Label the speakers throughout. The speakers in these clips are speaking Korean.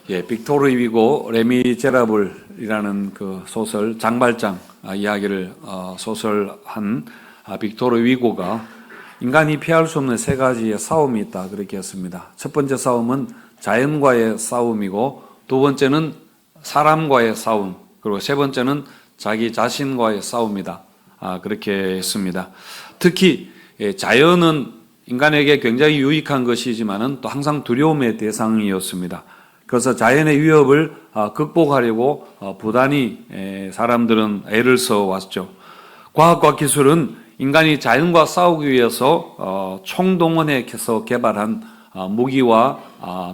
Speaker 1: 빅토르 위고 레미제라블이라는 그 소설 장발장 이야기를 소설한 빅토르 위고가 인간이 피할 수 없는 세 가지의 싸움이 있다 그렇게 했습니다. 첫 번째 싸움은 자연과의 싸움이고, 두 번째는 사람과의 싸움, 그리고 세 번째는 자기 자신과의 싸움이다 그렇게 했습니다. 특히 자연은 인간에게 굉장히 유익한 것이지만은 또 항상 두려움의 대상이었습니다. 그래서 자연의 위협을 극복하려고 부단히 사람들은 애를 써왔죠. 과학과 기술은 인간이 자연과 싸우기 위해서 총동원해서 개발한 무기와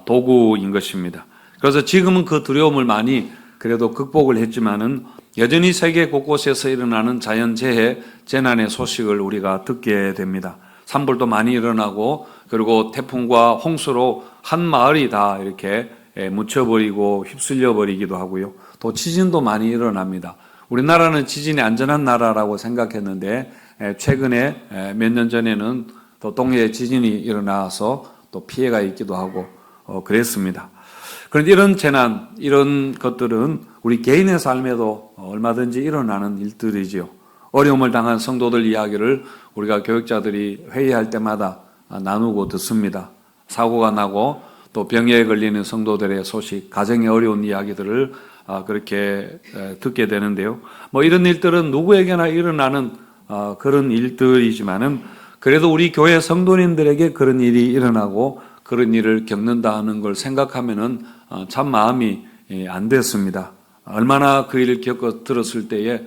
Speaker 1: 도구인 것입니다. 그래서 지금은 그 두려움을 많이 그래도 극복을 했지만은 여전히 세계 곳곳에서 일어나는 자연재해, 재난의 소식을 우리가 듣게 됩니다. 산불도 많이 일어나고, 그리고 태풍과 홍수로 한 마을이 다 이렇게 묻혀버리고 휩쓸려버리기도 하고요. 또 지진도 많이 일어납니다. 우리나라는 지진이 안전한 나라라고 생각했는데 최근에 몇 년 전에는 또 동해에 지진이 일어나서 또 피해가 있기도 하고 그랬습니다. 그런데 이런 재난, 이런 것들은 우리 개인의 삶에도 얼마든지 일어나는 일들이지요. 어려움을 당한 성도들 이야기를 우리가 교육자들이 회의할 때마다 나누고 듣습니다. 사고가 나고 또 병에 걸리는 성도들의 소식, 가정의 어려운 이야기들을 그렇게 듣게 되는데요. 이런 일들은 누구에게나 일어나는 그런 일들이지만은 그래도 우리 교회 성도님들에게 그런 일이 일어나고 그런 일을 겪는다는 걸 생각하면은 참 마음이 안 됐습니다. 얼마나 그 일을 겪어 들었을 때에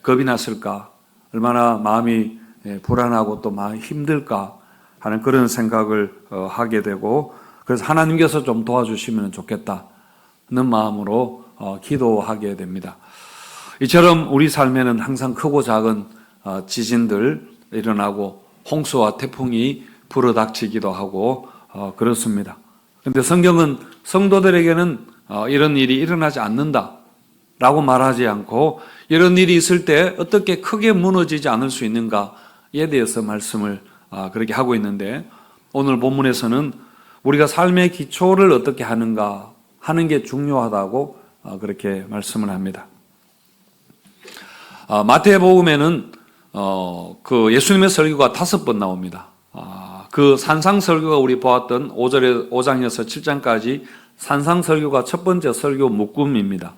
Speaker 1: 겁이 났을까, 얼마나 마음이 불안하고 또 마음이 힘들까 하는 그런 생각을 하게 되고, 그래서 하나님께서 좀 도와주시면 좋겠다는 마음으로 기도하게 됩니다. 이처럼 우리 삶에는 항상 크고 작은 지진들 일어나고 홍수와 태풍이 불어닥치기도 하고 그렇습니다. 그런데 성경은 성도들에게는 이런 일이 일어나지 않는다라고 말하지 않고, 이런 일이 있을 때 어떻게 크게 무너지지 않을 수 있는가에 대해서 말씀을 그렇게 하고 있는데, 오늘 본문에서는 우리가 삶의 기초를 어떻게 하는가 하는 게 중요하다고 그렇게 말씀을 합니다. 마태복음에는 그 예수님의 설교가 5번 나옵니다. 그 산상설교가 우리 보았던 5장에서 7장까지 산상설교가 첫 번째 설교 묶음입니다.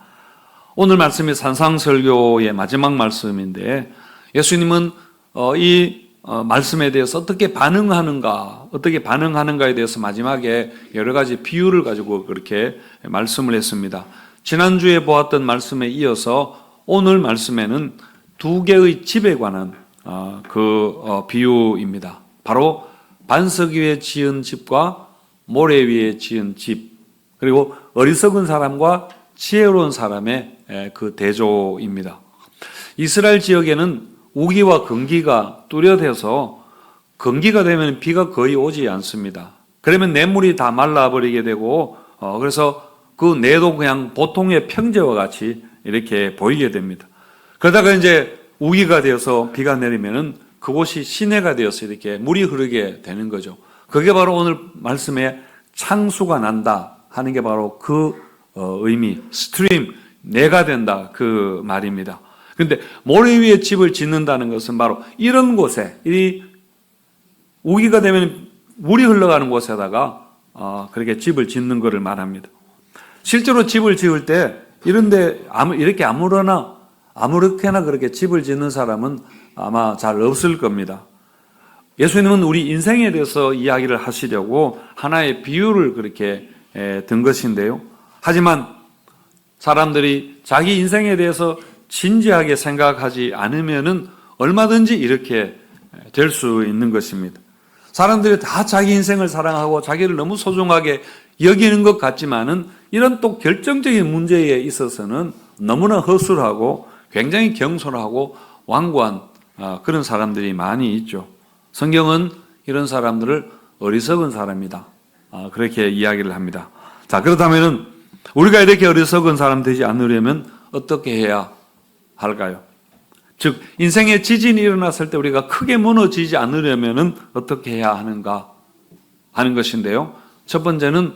Speaker 1: 오늘 말씀이 산상설교의 마지막 말씀인데, 예수님은 이 말씀에 대해서 어떻게 반응하는가에 대해서 마지막에 여러 가지 비유를 가지고 그렇게 말씀을 했습니다. 지난주에 보았던 말씀에 이어서 오늘 말씀에는 2개의 집에 관한 비유입니다. 바로 반석 위에 지은 집과 모래 위에 지은 집, 그리고 어리석은 사람과 지혜로운 사람의 그 대조입니다. 이스라엘 지역에는 우기와 건기가 뚜렷해서 건기가 되면 비가 거의 오지 않습니다. 그러면 냇물이 다 말라버리게 되고 그래서 그 내도 그냥 보통의 평지와 같이 이렇게 보이게 됩니다. 그러다가 이제 우기가 되어서 비가 내리면은 그곳이 시내가 되어서 이렇게 물이 흐르게 되는 거죠. 그게 바로 오늘 말씀에 창수가 난다 하는 게 바로 그 의미, 스트림, 내가 된다 그 말입니다. 그런데 모래 위에 집을 짓는다는 것은 바로 이런 곳에, 이 우기가 되면 물이 흘러가는 곳에다가 그렇게 집을 짓는 것을 말합니다. 실제로 집을 지을 때 이런데 이렇게 아무렇게나 그렇게 집을 짓는 사람은 아마 잘 없을 겁니다. 예수님은 우리 인생에 대해서 이야기를 하시려고 하나의 비유를 그렇게 든 것인데요. 하지만 사람들이 자기 인생에 대해서 진지하게 생각하지 않으면은 얼마든지 이렇게 될 수 있는 것입니다. 사람들이 다 자기 인생을 사랑하고 자기를 너무 소중하게 여기는 것 같지만은 이런 또 결정적인 문제에 있어서는 너무나 허술하고 굉장히 경솔하고 완고한 그런 사람들이 많이 있죠. 성경은 이런 사람들을 어리석은 사람이다 그렇게 이야기를 합니다. 자, 그렇다면은 우리가 이렇게 어리석은 사람 되지 않으려면 어떻게 해야 할까요? 즉 인생의 지진이 일어났을 때 우리가 크게 무너지지 않으려면 어떻게 해야 하는가 하는 것인데요. 첫 번째는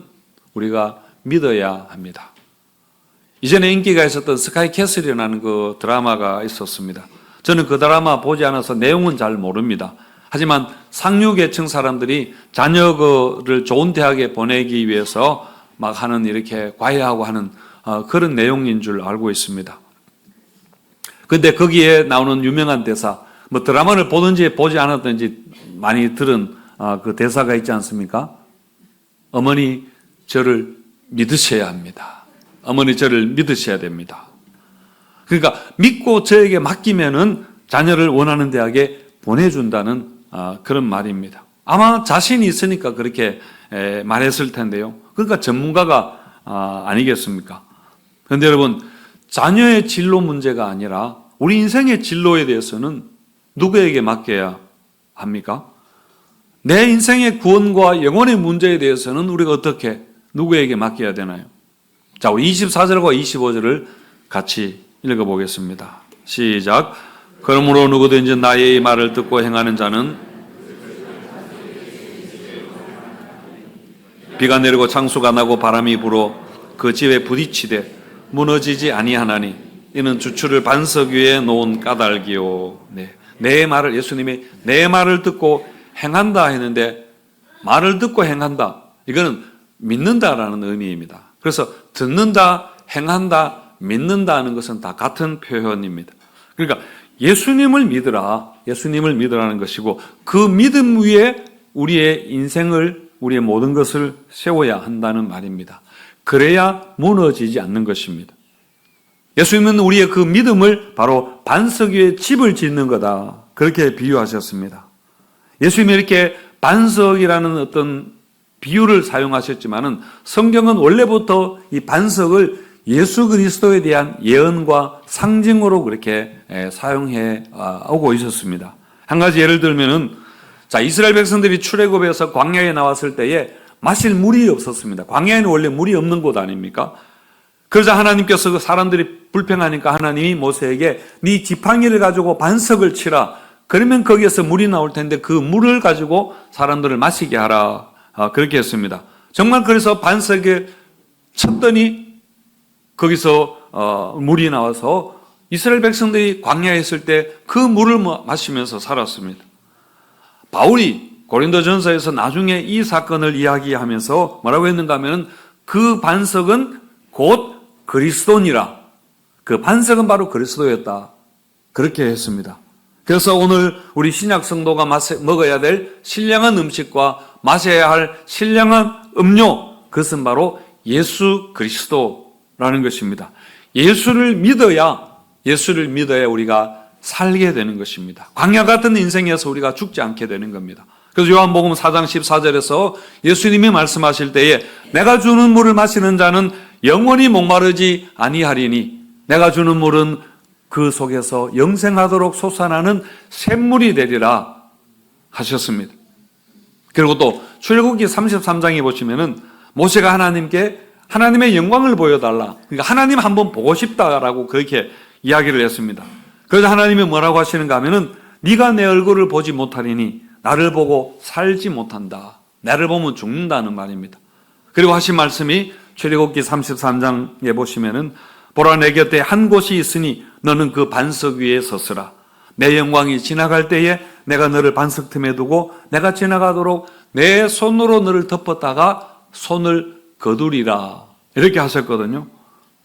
Speaker 1: 우리가 믿어야 합니다. 이전에 인기가 있었던 스카이 캐슬이라는 그 드라마가 있었습니다. 저는 그 드라마 보지 않아서 내용은 잘 모릅니다. 하지만 상류계층 사람들이 자녀를 좋은 대학에 보내기 위해서 막 하는 이렇게 과외하고 하는 그런 내용인 줄 알고 있습니다. 근데 거기에 나오는 유명한 대사, 뭐 드라마를 보든지 보지 않았든지 많이 들은 그 대사가 있지 않습니까? 어머니 저를 믿으셔야 합니다. 어머니 저를 믿으셔야 됩니다. 그러니까 믿고 저에게 맡기면은 자녀를 원하는 대학에 보내준다는 그런 말입니다. 아마 자신이 있으니까 그렇게 말했을 텐데요. 그러니까 전문가가 아니겠습니까? 그런데 여러분, 자녀의 진로 문제가 아니라 우리 인생의 진로에 대해서는 누구에게 맡겨야 합니까? 내 인생의 구원과 영혼의 문제에 대해서는 우리가 어떻게 누구에게 맡겨야 되나요? 자, 우리 24절과 25절을 같이 읽어보겠습니다. 시작. 그러므로 누구든지 나의 말을 듣고 행하는 자는 비가 내리고 창수가 나고 바람이 불어 그 집에 부딪히되 무너지지 아니하나니 이는 주추를 반석 위에 놓은 까닭이요. 네. 내 말을, 예수님이 내 말을 듣고 행한다 했는데, 말을 듣고 행한다, 이거는 믿는다라는 의미입니다. 그래서 듣는다, 행한다, 믿는다 하는 것은 다 같은 표현입니다. 그러니까 예수님을 믿으라, 예수님을 믿으라는 것이고, 그 믿음 위에 우리의 인생을, 우리의 모든 것을 세워야 한다는 말입니다. 그래야 무너지지 않는 것입니다. 예수님은 우리의 그 믿음을 바로 반석 위에 집을 짓는 거다, 그렇게 비유하셨습니다. 예수님이 이렇게 반석이라는 어떤 비유를 사용하셨지만은 성경은 원래부터 이 반석을 예수 그리스도에 대한 예언과 상징으로 그렇게 사용해 오고 있었습니다. 한 가지 예를 들면은, 자, 이스라엘 백성들이 출애굽에서 광야에 나왔을 때에 마실 물이 없었습니다. 광야에는 원래 물이 없는 곳 아닙니까? 그러자 하나님께서 그 사람들이 불평하니까 하나님이 모세에게 네 지팡이를 가지고 반석을 치라. 그러면 거기에서 물이 나올 텐데 그 물을 가지고 사람들을 마시게 하라. 그렇게 했습니다. 정말 그래서 반석에 쳤더니 거기서 물이 나와서 이스라엘 백성들이 광야에 있을 때 그 물을 마시면서 살았습니다. 바울이 고린도전서에서 나중에 이 사건을 이야기하면서 뭐라고 했는가 하면, 그 반석은 곧 그리스도니라. 그 반석은 바로 그리스도였다, 그렇게 했습니다. 그래서 오늘 우리 신약 성도가 먹어야 될 신령한 음식과 마셔야 할 신령한 음료, 그것은 바로 예수 그리스도라는 것입니다. 예수를 믿어야 우리가 살게 되는 것입니다. 광야 같은 인생에서 우리가 죽지 않게 되는 겁니다. 그래서 요한복음 4장 14절에서 예수님이 말씀하실 때에 내가 주는 물을 마시는 자는 영원히 목마르지 아니하리니 내가 주는 물은 그 속에서 영생하도록 솟아나는 샘물이 되리라 하셨습니다. 그리고 또 출애굽기 33장에 보시면은 모세가 하나님께 하나님의 영광을 보여달라, 그러니까 하나님 한번 보고 싶다라고 그렇게 이야기를 했습니다. 그래서 하나님이 뭐라고 하시는가 하면은 네가 내 얼굴을 보지 못하리니 나를 보고 살지 못한다. 나를 보면 죽는다는 말입니다. 그리고 하신 말씀이 출애굽기 33장에 보시면은 보라, 내 곁에 한 곳이 있으니 너는 그 반석 위에 섰으라. 내 영광이 지나갈 때에 내가 너를 반석 틈에 두고 내가 지나가도록 내 손으로 너를 덮었다가 손을 거두리라, 이렇게 하셨거든요.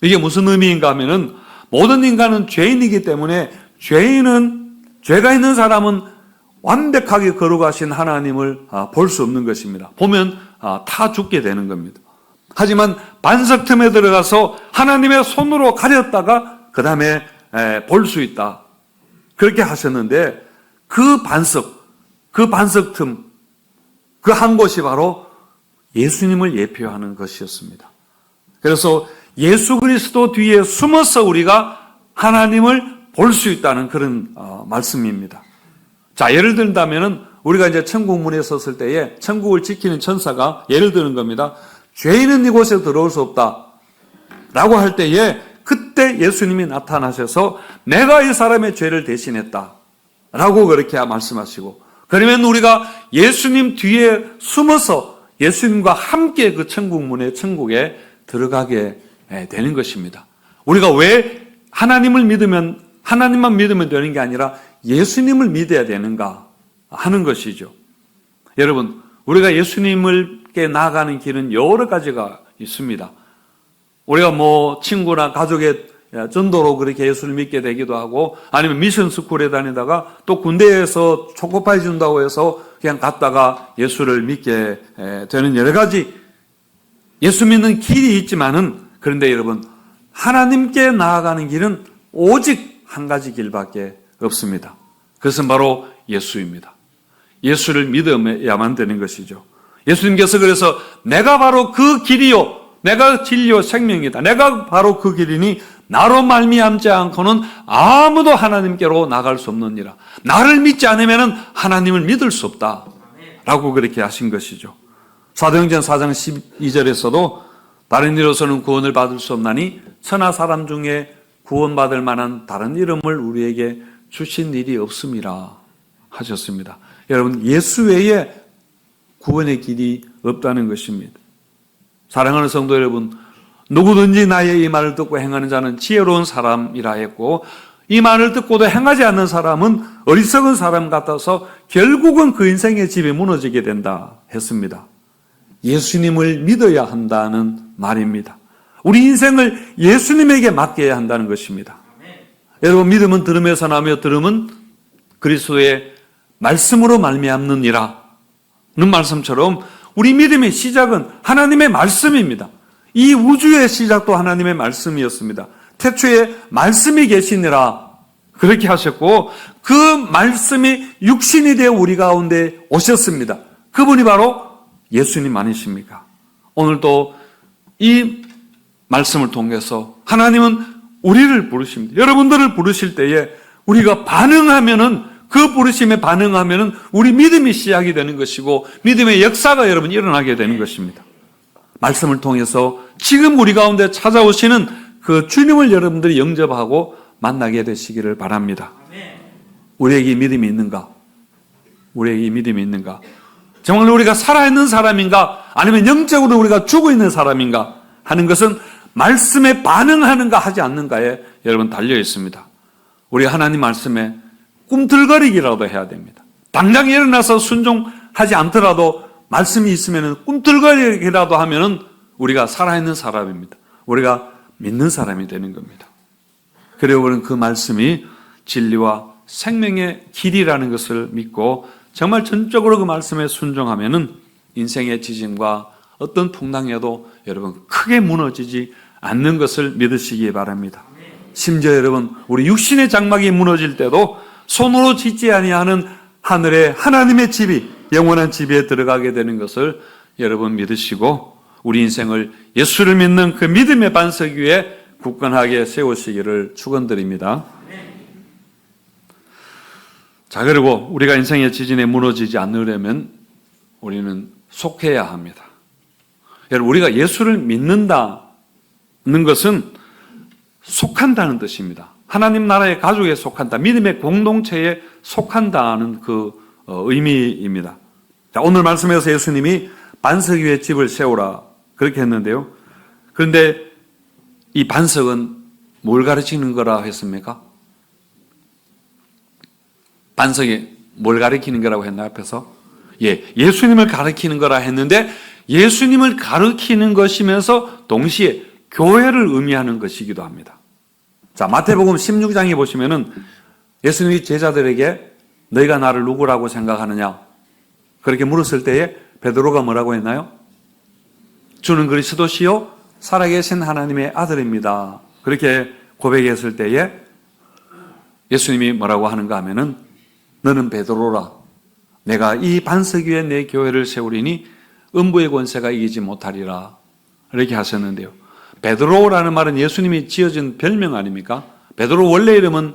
Speaker 1: 이게 무슨 의미인가 하면은 모든 인간은 죄인이기 때문에 죄가 있는 사람은 완벽하게 거룩하신 하나님을 볼 수 없는 것입니다. 보면 다 죽게 되는 겁니다. 하지만 반석 틈에 들어가서 하나님의 손으로 가렸다가 그 다음에 볼 수 있다, 그렇게 하셨는데 그 반석 틈, 그 한 곳이 바로 예수님을 예표하는 것이었습니다. 그래서 예수 그리스도 뒤에 숨어서 우리가 하나님을 볼 수 있다는 그런 말씀입니다. 자, 예를 든다면은 우리가 이제 천국 문에 섰을 때에 천국을 지키는 천사가 예를 드는 겁니다. 죄인은 이곳에 들어올 수 없다 라고 할 때에 그때 예수님이 나타나셔서 내가 이 사람의 죄를 대신했다 라고 그렇게 말씀하시고, 그러면 우리가 예수님 뒤에 숨어서 예수님과 함께 그 천국문에 천국에 들어가게 되는 것입니다. 우리가 왜 하나님만 믿으면 되는 게 아니라 예수님을 믿어야 되는가 하는 것이죠. 여러분, 우리가 예수님을께 나아가는 길은 여러 가지가 있습니다. 우리가 친구나 가족의 전도로 그렇게 예수를 믿게 되기도 하고, 아니면 미션 스쿨에 다니다가 또 군대에서 초코파이 준다고 해서 그냥 갔다가 예수를 믿게 되는 여러 가지 예수 믿는 길이 있지만은, 그런데 여러분, 하나님께 나아가는 길은 오직 한 가지 길밖에 없습니다. 그것은 바로 예수입니다. 예수를 믿어야만 되는 것이죠. 예수님께서 그래서 내가 바로 그 길이요, 내가 진리요 생명이다, 내가 바로 그 길이니 나로 말미암지 않고는 아무도 하나님께로 나갈 수 없느니라. 나를 믿지 않으면 하나님을 믿을 수 없다 라고 그렇게 하신 것이죠. 사도행전 4장 12절에서도 다른 이로서는 구원을 받을 수 없나니 천하 사람 중에 구원받을 만한 다른 이름을 우리에게 주신 일이 없음이라 하셨습니다. 여러분, 예수 외에 구원의 길이 없다는 것입니다. 사랑하는 성도 여러분, 누구든지 나의 이 말을 듣고 행하는 자는 지혜로운 사람이라 했고, 이 말을 듣고도 행하지 않는 사람은 어리석은 사람 같아서 결국은 그 인생의 집이 무너지게 된다 했습니다. 예수님을 믿어야 한다는 말입니다. 우리 인생을 예수님에게 맡겨야 한다는 것입니다. 여러분, 믿음은 들음에서 나며 들음은 그리스도의 말씀으로 말미암느니라 는 말씀처럼 우리 믿음의 시작은 하나님의 말씀입니다. 이 우주의 시작도 하나님의 말씀이었습니다. 태초에 말씀이 계시니라 그렇게 하셨고, 그 말씀이 육신이 되어 우리 가운데 오셨습니다. 그분이 바로 예수님 아니십니까? 오늘도 이 말씀을 통해서 하나님은 우리를 부르십니다. 여러분들을 부르실 때에 우리가 반응하면은, 그 부르심에 반응하면은 우리 믿음이 시작이 되는 것이고, 믿음의 역사가 여러분 일어나게 되는 것입니다. 말씀을 통해서 지금 우리 가운데 찾아오시는 그 주님을 여러분들이 영접하고 만나게 되시기를 바랍니다. 우리에게 믿음이 있는가? 우리에게 믿음이 있는가? 정말 우리가 살아있는 사람인가? 아니면 영적으로 우리가 죽어 있는 사람인가? 하는 것은 말씀에 반응하는가 하지 않는가에 여러분 달려 있습니다. 우리 하나님 말씀에 꿈틀거리기라도 해야 됩니다. 당장 일어나서 순종하지 않더라도 말씀이 있으면 꿈틀거리기라도 하면은 우리가 살아있는 사람입니다. 우리가 믿는 사람이 되는 겁니다. 그리고 우리는 그 말씀이 진리와 생명의 길이라는 것을 믿고 정말 전적으로 그 말씀에 순종하면은 인생의 지짐과 어떤 풍랑에도 여러분 크게 무너지지 않는 것을 믿으시기 바랍니다. 심지어 여러분, 우리 육신의 장막이 무너질 때도 손으로 짓지 아니하는 하늘의 하나님의 집이, 영원한 집에 들어가게 되는 것을 여러분 믿으시고 우리 인생을 예수를 믿는 그 믿음의 반석 위에 굳건하게 세우시기를 축원드립니다. 자, 그리고 우리가 인생의 지진에 무너지지 않으려면 우리는 속해야 합니다. 여러분, 우리가 예수를 믿는다는 것은 속한다는 뜻입니다. 하나님 나라의 가족에 속한다, 믿음의 공동체에 속한다는 그 의미입니다. 자, 오늘 말씀에서 예수님이 반석 위에 집을 세우라 그렇게 했는데요. 그런데 이 반석은 뭘 가르치는 거라 했습니까? 반석이 뭘 가르치는 거라고 했나 앞에서? 예수님을 가르치는 거라 했는데, 예수님을 가르치는 것이면서 동시에 교회를 의미하는 것이기도 합니다. 자, 마태복음 16장에 보시면은 예수님이 제자들에게 너희가 나를 누구라고 생각하느냐 그렇게 물었을 때에 베드로가 뭐라고 했나요? 주는 그리스도시요 살아계신 하나님의 아들입니다. 그렇게 고백했을 때에 예수님이 뭐라고 하는가 하면은 너는 베드로라, 내가 이 반석 위에 내 교회를 세우리니 음부의 권세가 이기지 못하리라 이렇게 하셨는데요. 베드로라는 말은 예수님이 지어준 별명 아닙니까? 베드로 원래 이름은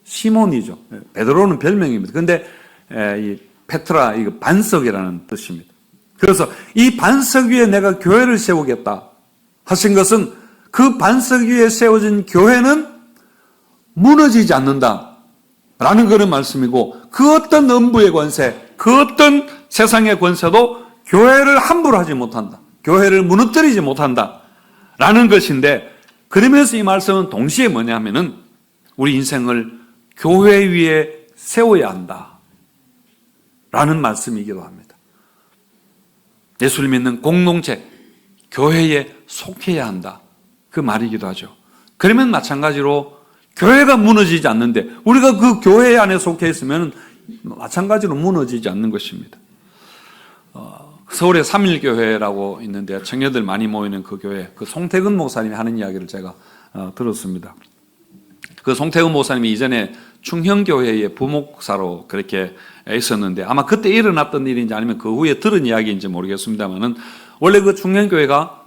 Speaker 1: 시몬이죠. 베드로는 별명입니다. 그런데 이 페트라, 이거 반석이라는 뜻입니다. 그래서 이 반석 위에 내가 교회를 세우겠다 하신 것은 그 반석 위에 세워진 교회는 무너지지 않는다 라는 그런 말씀이고, 그 어떤 음부의 권세, 그 어떤 세상의 권세도 교회를 함부로 하지 못한다, 교회를 무너뜨리지 못한다 라는 것인데, 그러면서 이 말씀은 동시에 뭐냐면은 우리 인생을 교회 위에 세워야 한다 라는 말씀이기도 합니다. 예수를 믿는 공동체, 교회에 속해야 한다, 그 말이기도 하죠. 그러면 마찬가지로 교회가 무너지지 않는데, 우리가 그 교회 안에 속해 있으면 마찬가지로 무너지지 않는 것입니다. 서울에 3일교회라고 있는데 청년들 많이 모이는 그 교회, 그 송태근 목사님이 하는 이야기를 제가 들었습니다. 그 송태근 목사님이 이전에 충현교회의 부목사로 그렇게 있었는데, 아마 그때 일어났던 일인지 아니면 그 후에 들은 이야기인지 모르겠습니다만은, 원래 그 충현교회가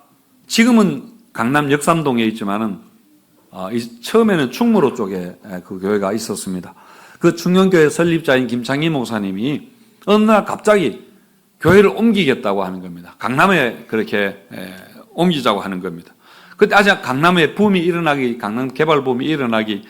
Speaker 1: 지금은 강남 역삼동에 있지만은 처음에는 충무로 쪽에 그 교회가 있었습니다. 그 충현교회 설립자인 김창희 목사님이 어느 날 갑자기 교회를 옮기겠다고 하는 겁니다. 강남에 그렇게 옮기자고 하는 겁니다. 그때 아직 강남에 강남 개발 붐이 일어나기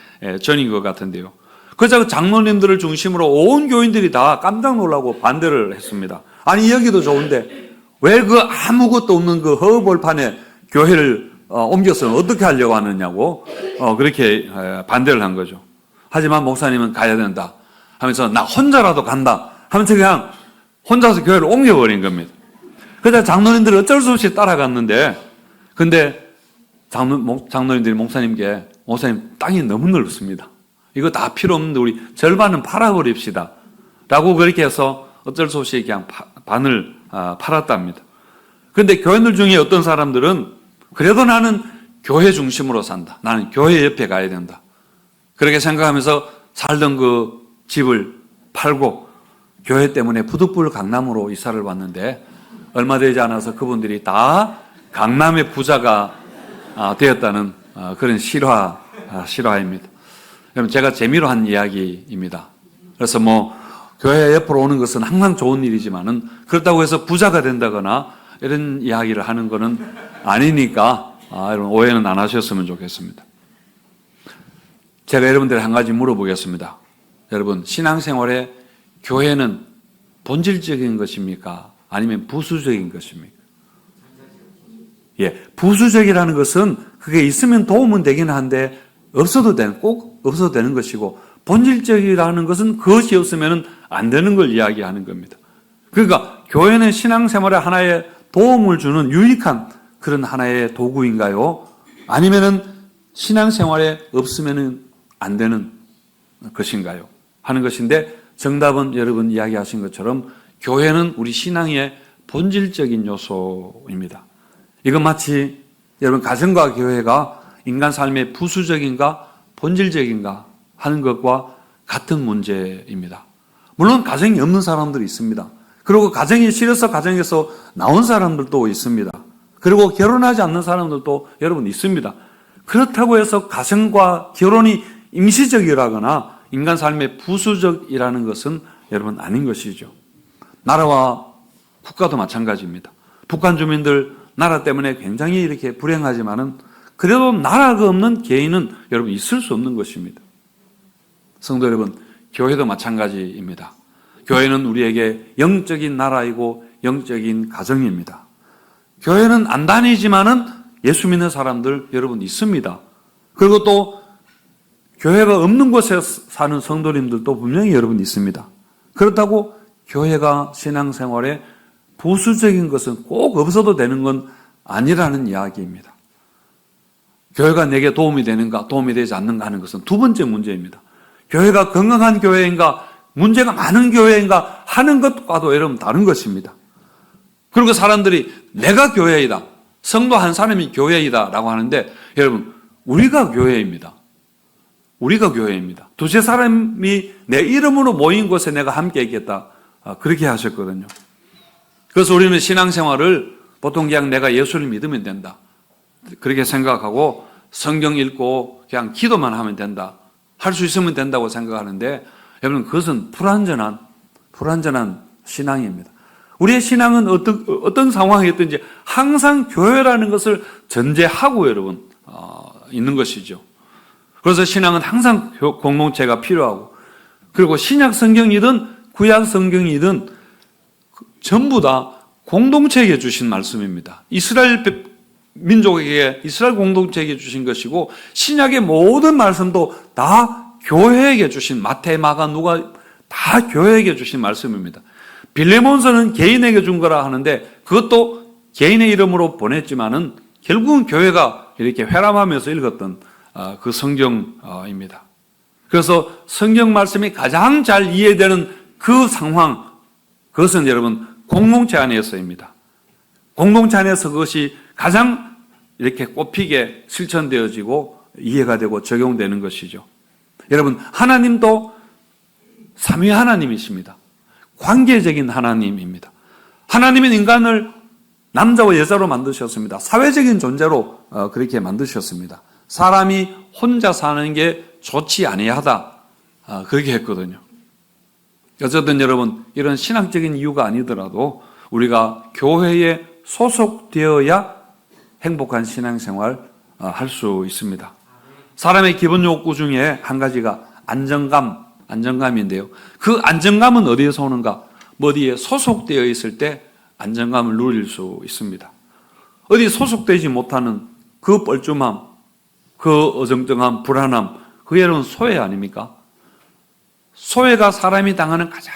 Speaker 1: 전인 것 같은데요. 그래서 장로님들을 중심으로 온 교인들이 다 깜짝 놀라고 반대를 했습니다. 아니, 여기도 좋은데 왜 그 아무것도 없는 그 허벌판에 교회를 옮겨서 어떻게 하려고 하느냐고 그렇게 반대를 한 거죠. 하지만 목사님은 가야 된다 하면서 나 혼자라도 간다 하면서 그냥 혼자서 교회를 옮겨버린 겁니다. 그래서 장로님들이 어쩔 수 없이 따라갔는데, 근데 장로님들이 목사님께, 목사님 땅이 너무 넓습니다. 이거 다 필요 없는데 우리 절반은 팔아버립시다 라고 그렇게 해서 어쩔 수 없이 그냥 반을 팔았답니다. 그런데 교인들 중에 어떤 사람들은 그래도 나는 교회 중심으로 산다, 나는 교회 옆에 가야 된다, 그렇게 생각하면서 살던 그 집을 팔고 교회 때문에 부득불 강남으로 이사를 왔는데, 얼마 되지 않아서 그분들이 다 강남의 부자가 되었다는 그런 실화입니다. 여러분, 제가 재미로 한 이야기입니다. 그래서 교회 옆으로 오는 것은 항상 좋은 일이지만은 그렇다고 해서 부자가 된다거나 이런 이야기를 하는 것은 아니니까 여러분 오해는 안 하셨으면 좋겠습니다. 제가 여러분들에 한 가지 물어보겠습니다. 여러분, 신앙생활에 교회는 본질적인 것입니까? 아니면 부수적인 것입니까? 부수적이라는 것은 그게 있으면 도움은 되긴 한데 꼭 없어도 되는 것이고, 본질적이라는 것은 그것이 없으면 안 되는 걸 이야기하는 겁니다. 그러니까 교회는 신앙생활에 하나의 도움을 주는 유익한 그런 하나의 도구인가요? 아니면은 신앙생활에 없으면 안 되는 것인가요? 하는 것인데, 정답은 여러분 이야기하신 것처럼 교회는 우리 신앙의 본질적인 요소입니다. 이건 마치 여러분 가정과 교회가 인간 삶의 부수적인가 본질적인가 하는 것과 같은 문제입니다. 물론 가정이 없는 사람들이 있습니다. 그리고 가정이 싫어서 가정에서 나온 사람들도 있습니다. 그리고 결혼하지 않는 사람들도 여러분 있습니다. 그렇다고 해서 가정과 결혼이 임시적이라거나 인간 삶의 부수적이라는 것은 여러분 아닌 것이죠. 나라와 국가도 마찬가지입니다. 북한 주민들 나라 때문에 굉장히 이렇게 불행하지만은 그래도 나라가 없는 개인은 여러분 있을 수 없는 것입니다. 성도 여러분, 교회도 마찬가지입니다. 교회는 우리에게 영적인 나라이고 영적인 가정입니다. 교회는 안 다니지만은 예수 믿는 사람들 여러분 있습니다. 그리고 또 교회가 없는 곳에 사는 성도님들도 분명히 여러분 있습니다. 그렇다고 교회가 신앙생활에 부수적인 것은 꼭 없어도 되는 건 아니라는 이야기입니다. 교회가 내게 도움이 되는가 도움이 되지 않는가 하는 것은 두 번째 문제입니다. 교회가 건강한 교회인가 문제가 많은 교회인가 하는 것과도 여러분 다른 것입니다. 그리고 사람들이 내가 교회이다, 성도 한 사람이 교회이다 라고 하는데, 여러분 우리가 교회입니다. 우리가 교회입니다. 두세 사람이 내 이름으로 모인 곳에 내가 함께 있겠다, 그렇게 하셨거든요. 그래서 우리는 신앙생활을 보통 그냥 내가 예수를 믿으면 된다, 그렇게 생각하고 성경 읽고 그냥 기도만 하면 된다, 할 수 있으면 된다고 생각하는데, 여러분 그것은 불완전한 신앙입니다. 우리의 신앙은 어떤 상황이었든지 항상 교회라는 것을 전제하고 여러분 있는 것이죠. 그래서 신앙은 항상 공동체가 필요하고, 그리고 신약 성경이든 구약 성경이든 전부 다 공동체에게 주신 말씀입니다. 이스라엘 민족에게 이스라엘 공동체에게 주신 것이고 신약의 모든 말씀도 다 교회에게 주신 마태, 마가, 누가 다 교회에게 주신 말씀입니다. 빌레몬서는 개인에게 준 거라 하는데 그것도 개인의 이름으로 보냈지만은 결국은 교회가 이렇게 회람하면서 읽었던 그 성경입니다. 그래서 성경 말씀이 가장 잘 이해되는 그 상황, 그것은 여러분 공동체 안에서입니다. 공동체 안에서 그것이 가장 이렇게 꼽히게 실천되어지고 이해가 되고 적용되는 것이죠. 여러분, 하나님도 삼위 하나님이십니다. 관계적인 하나님입니다. 하나님은 인간을 남자와 여자로 만드셨습니다. 사회적인 존재로 그렇게 만드셨습니다. 사람이 혼자 사는 게 좋지 아니하다 그렇게 했거든요. 어쨌든 여러분, 이런 신학적인 이유가 아니더라도 우리가 교회에 소속되어야 행복한 신앙생활 할 수 있습니다. 사람의 기본 욕구 중에 한 가지가 안정감인데요. 그 안정감은 어디에서 오는가? 어디에 소속되어 있을 때 안정감을 누릴 수 있습니다. 어디 소속되지 못하는 그 뻘쭘함, 그 어정쩡함, 불안함, 그게 여러분 소외 아닙니까? 소외가 사람이 당하는 가장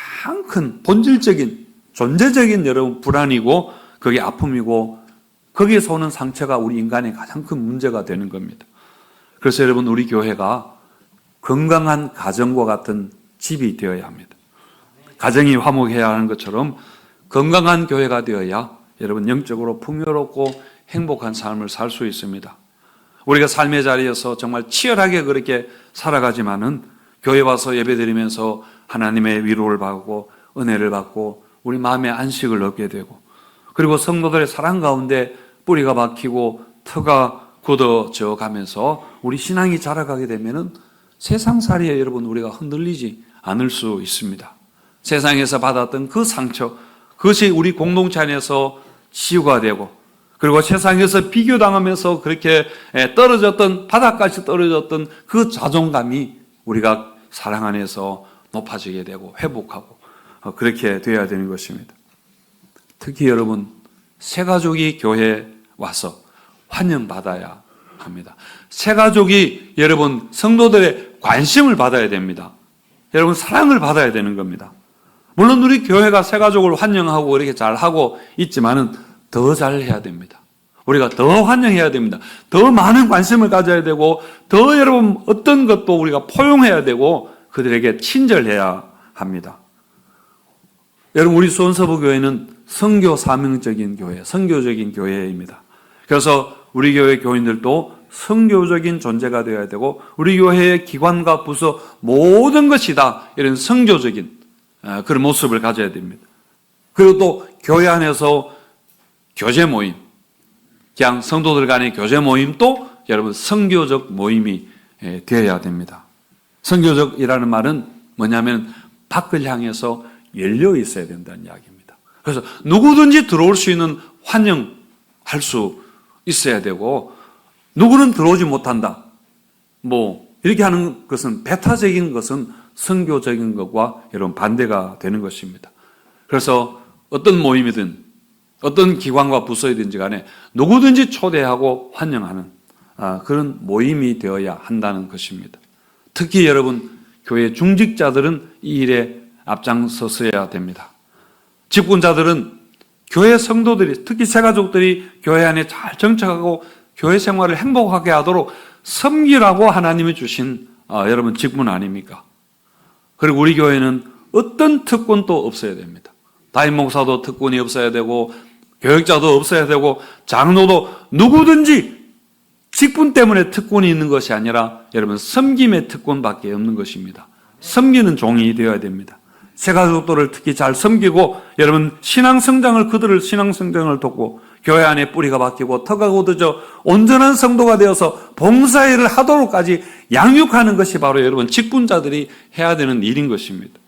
Speaker 1: 큰 본질적인, 존재적인 여러분 불안이고 그게 아픔이고 거기에서 오는 상처가 우리 인간의 가장 큰 문제가 되는 겁니다. 그래서 여러분 우리 교회가 건강한 가정과 같은 집이 되어야 합니다. 가정이 화목해야 하는 것처럼 건강한 교회가 되어야 여러분 영적으로 풍요롭고 행복한 삶을 살 수 있습니다. 우리가 삶의 자리에서 정말 치열하게 그렇게 살아가지만은 교회 와서 예배드리면서 하나님의 위로를 받고 은혜를 받고 우리 마음의 안식을 얻게 되고 그리고 성도들의 사랑 가운데 뿌리가 박히고 터가 굳어져 가면서 우리 신앙이 자라가게 되면은 세상살이에 여러분 우리가 흔들리지 않을 수 있습니다. 세상에서 받았던 그 상처, 그것이 우리 공동체 안에서 치유가 되고 그리고 세상에서 비교당하면서 그렇게 떨어졌던 바닥까지 떨어졌던 그 자존감이 우리가 사랑 안에서 높아지게 되고 회복하고 그렇게 되어야 되는 것입니다. 특히 여러분 새가족이 교회에 와서 환영받아야 합니다. 새가족이 여러분 성도들의 관심을 받아야 됩니다. 여러분 사랑을 받아야 되는 겁니다. 물론 우리 교회가 새가족을 환영하고 이렇게 잘하고 있지만은 더 잘해야 됩니다. 우리가 더 환영해야 됩니다. 더 많은 관심을 가져야 되고 더 여러분 어떤 것도 우리가 포용해야 되고 그들에게 친절해야 합니다. 여러분 우리 수원서부교회는 선교 사명적인 교회, 선교적인 교회입니다. 그래서 우리 교회 교인들도 선교적인 존재가 되어야 되고 우리 교회의 기관과 부서 모든 것이 다 이런 선교적인 그런 모습을 가져야 됩니다. 그리고 또 교회 안에서 교제 모임, 그냥 성도들 간의 교제 모임도 여러분 선교적 모임이 되어야 됩니다. 선교적이라는 말은 뭐냐면 밖을 향해서 열려 있어야 된다는 이야기입니다. 그래서 누구든지 들어올 수 있는 환영할 수 있어야 되고 누구는 들어오지 못한다. 이렇게 하는 것은 배타적인 것은 선교적인 것과 여러분 반대가 되는 것입니다. 그래서 어떤 모임이든 어떤 기관과 부서이든지 간에 누구든지 초대하고 환영하는 그런 모임이 되어야 한다는 것입니다. 특히 여러분 교회 중직자들은 이 일에 앞장서서야 됩니다. 직분자들은 교회 성도들이 특히 새가족들이 교회 안에 잘 정착하고 교회 생활을 행복하게 하도록 섬기라고 하나님이 주신 여러분 직분 아닙니까? 그리고 우리 교회는 어떤 특권도 없어야 됩니다. 담임 목사도 특권이 없어야 되고 교역자도 없어야 되고 장로도 누구든지 직분 때문에 특권이 있는 것이 아니라 여러분 섬김의 특권밖에 없는 것입니다. 섬기는 종이 되어야 됩니다. 새가족들을 특히 잘 섬기고 여러분 그들을 신앙 성장을 돕고 교회 안에 뿌리가 박히고 터가 굳어져 온전한 성도가 되어서 봉사일을 하도록까지 양육하는 것이 바로 여러분 직분자들이 해야 되는 일인 것입니다.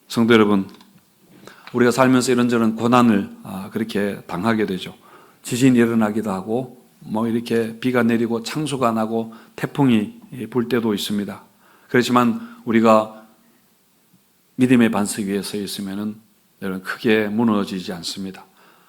Speaker 1: 성도 여러분, 우리가 살면서 이런저런 고난을 그렇게 당하게 되죠. 지진이 일어나기도 하고 이렇게 비가 내리고 창수가 나고 태풍이 불 때도 있습니다. 그렇지만 우리가 믿음의 반석 위에 서 있으면은 여러분 크게 무너지지 않습니다.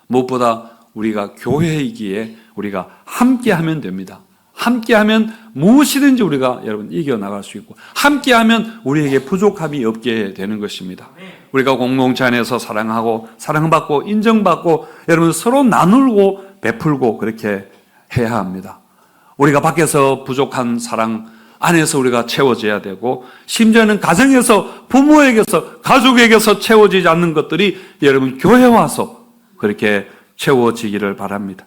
Speaker 1: 무엇보다 우리가 교회이기에 우리가 함께하면 됩니다. 함께하면 무엇이든지 우리가 여러분 이겨나갈 수 있고, 함께하면 우리에게 부족함이 없게 되는 것입니다. 우리가 공동체 안에서 사랑하고 사랑받고 인정받고 여러분 서로 나누고 베풀고 그렇게 해야 합니다. 우리가 밖에서 부족한 사랑 안에서 우리가 채워져야 되고, 심지어는 가정에서 부모에게서 가족에게서 채워지지 않는 것들이 여러분 교회 와서 그렇게 채워지기를 바랍니다.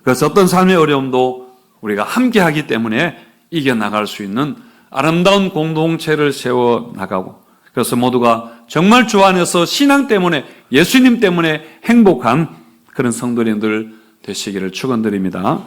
Speaker 1: 그래서 어떤 삶의 어려움도 우리가 함께하기 때문에 이겨나갈 수 있는 아름다운 공동체를 세워나가고, 그래서 모두가 정말 주 안에서 신앙 때문에 예수님 때문에 행복한 그런 성도님들 되시기를 축원드립니다.